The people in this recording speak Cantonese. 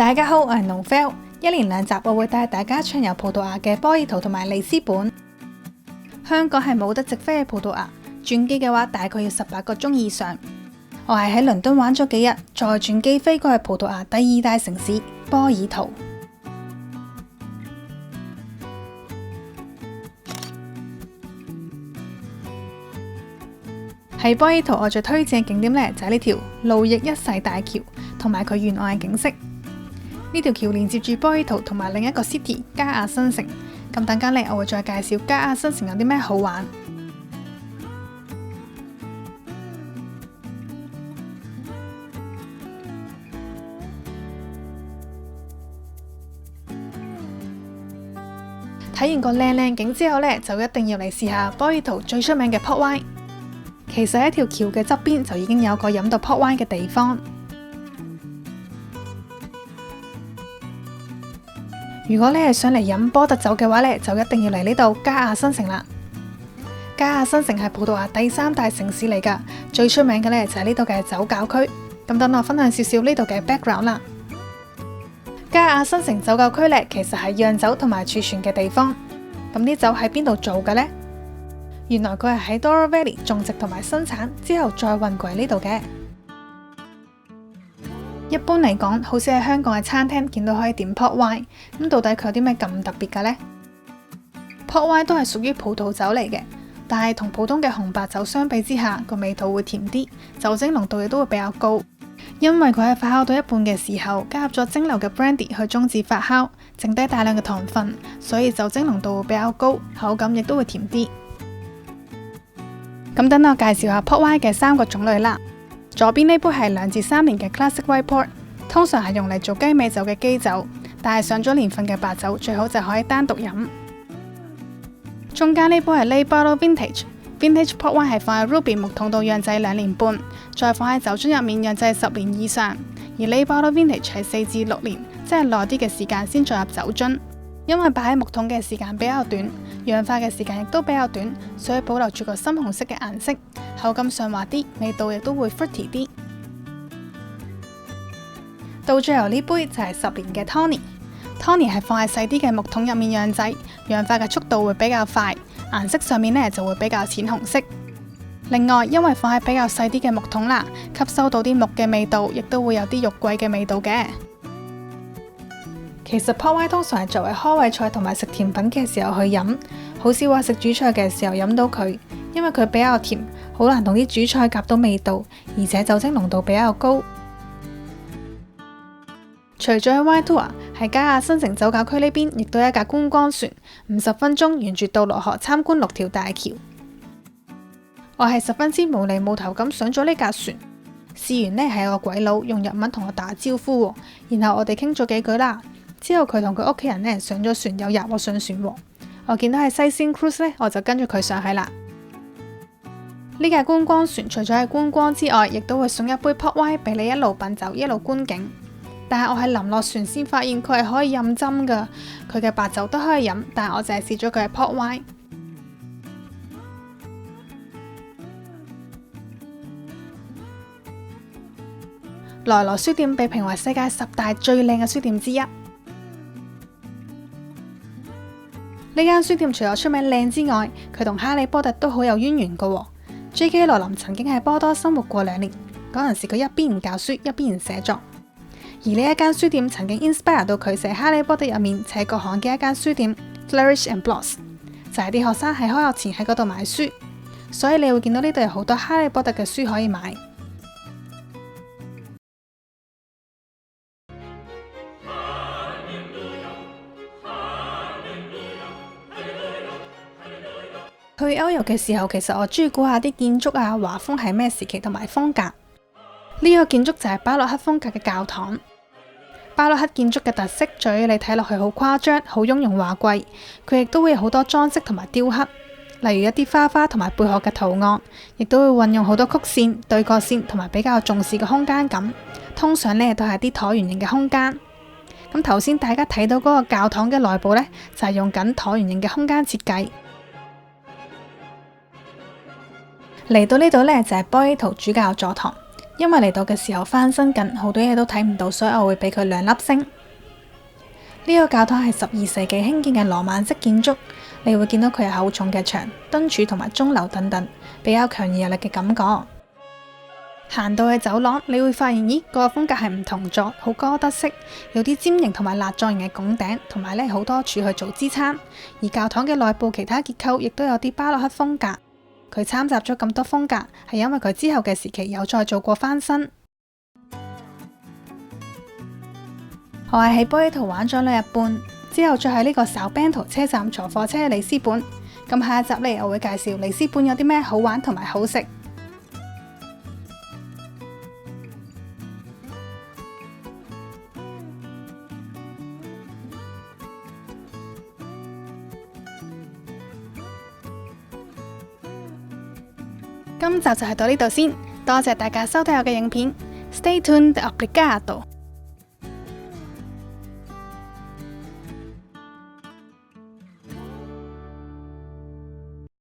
大家好，我係 Novel， 一連2集我會帶大家暢遊葡萄牙嘅波爾圖同埋里斯本。香港係冇得直飛去葡萄牙，轉機嘅話大概要18個鐘以上。我係喺倫敦玩咗幾日，再轉機飛過去葡萄牙第2大城市波爾圖。喺波爾圖，我最推薦嘅景點呢，就係呢條路易一世大橋同埋佢沿岸嘅景色。呢條橋連接住波爾圖同埋另一個 city 加亞新城。咁等間呢，我會再介紹加亞新城有啲咩好玩。睇完個靚景之後呢，就一定要嚟試下波爾圖最出名嘅 Port Wine。其實喺條橋嘅側邊就已經有個飲到 Port Wine 嘅地方。如果你係想嚟飲波特酒嘅話呢，就一定要嚟呢度加亞新城啦。加亞新城係葡萄牙第3大城市嚟噶，最出名嘅呢就係呢度嘅酒窖區。咁等我分享少少呢度嘅 background 啦。加亞新城酒窖區呢，其實係釀酒同埋儲存嘅地方。咁啲酒喺邊度做嘅呢？原來佢係喺 Douro Valley 種植同埋生產之後再運過嚟呢度嘅。一般嚟講，好似喺香港嘅餐廳見到可以點 Port Wine， 咁到底佢有啲咩咁特別嘅呢？ Port Wine 都係屬於葡萄酒嚟嘅，但係同普通嘅紅白酒相比之下，個味道會甜啲，酒精濃度亦都會比較高。因為佢喺發酵到一半嘅時候，加入咗蒸餾嘅 brandy 去終止發酵，剩低大量嘅糖分，所以酒精濃度會比較高，口感亦都會甜啲。咁等我介紹下 Port Wine 嘅3個種類啦。左邊呢杯係2至3年嘅 Classic White Port， 通常係用嚟做雞尾酒嘅基酒，但係上咗年份嘅白酒最好就可以單獨飲。中間呢杯係 Late Bottle Vintage，Vintage Port Wine 係放喺 Ruby 木桶度釀製2年半，再放喺酒樽入面釀製10年以上。而 Late Bottle Vintage 係4至6年，即係耐啲嘅時間先進入酒樽。因為擺喺木桶嘅時間比較短，氧化嘅時間亦都比較短，所以保留住個深紅色嘅顏色，口感上滑啲，味道亦都會 fruity 啲。到最後呢杯就係10年嘅 Tawny 係放喺細啲嘅木桶入面釀製，氧化嘅速度會比較快，顏色上面呢就會比較淺紅色。另外，因為放喺比較細啲嘅木桶啦，吸收到啲木嘅味道，亦都會有啲肉桂嘅味道嘅。其實 Port Wine 通常係作為開胃菜同埋食甜品嘅時候去飲，好少話食主菜嘅時候飲到佢，因為佢比較甜，好難同啲主菜夾到味道，而且酒精濃度比較高。除咗去 Wine Tour， 喺加亞新城酒窖區呢邊亦都有一架觀光船，50分鐘沿住杜羅河參觀6條大橋。我係十分之無厘無頭咁上咗呢架船，試員呢係個鬼佬用日文同我打招呼，然後我哋傾咗幾句啦。之後佢同佢屋企人呢上咗船，又入我上船喎。我見到係Sightseeing Cruise呢，我就跟住佢上去啦。呢架觀光船除咗係觀光之外，亦都會送一杯 Port Wine 俾你，一路品酒一路觀景。但係我係臨落船先發現佢係可以飲針噶，佢嘅白酒都可以飲，但係我淨係試咗佢嘅 Port Wine。萊羅書店被評為世界10大最靚嘅書店之一。呢間書店除咗出名靚之外，佢同哈利波特都好有淵源噶。J.K. 羅琳曾經喺波多生活過2年，嗰陣時佢一邊教書一邊寫作。而呢一間書店曾經 inspire 到佢寫哈利波特入面斜角巷嘅一間書店 Flourish and Blossom， 就係啲學生喺開學前喺嗰度買書，所以你會見到呢度有好多哈利波特嘅書可以買。去歐遊嘅時候，其實我中意估下啲建築啊、畫風係咩時期同埋風格。呢個建築就係巴洛克風格嘅教堂。巴洛克建築嘅特色在於你睇落去好誇張、好雍容華貴，佢亦都會有好多裝飾同埋雕刻，例如一啲花花同埋貝殼嘅圖案，亦都會運用好多曲線、對角線同埋比較重視嘅空間感。通常呢都係啲橢圓形嘅空間。咁頭先大家睇到嗰個教堂嘅內部呢，就係用緊橢圓形嘅空間設計。嚟到呢度呢，就係波爾圖主教座堂，因為嚟到嘅時候翻新緊，好多嘢都睇唔到，所以我會俾佢2粒星。呢個教堂係12世紀興建嘅羅曼式建築，你會見到佢有厚重嘅牆、燈柱同埋鐘樓等等，比較強而有力嘅感覺。行到去走廊，你會發現，咦，個風格係唔同咗，好哥德式，有啲尖形同埋蠟狀形嘅拱頂，同埋好多柱去做支撐。而教堂嘅內部其他結構亦都有啲巴洛克風格。佢參雜咗咁多風格，係因為佢之後嘅時期有再做過翻新。我係喺波希圖玩咗2日半，之後再喺呢個小賓圖車站坐火車去里斯本。咁下一集呢，我會介紹里斯本有啲咩好玩同埋好食。今集就係到呢度先，多謝大家收睇我嘅影片。Stay tuned, obrigado。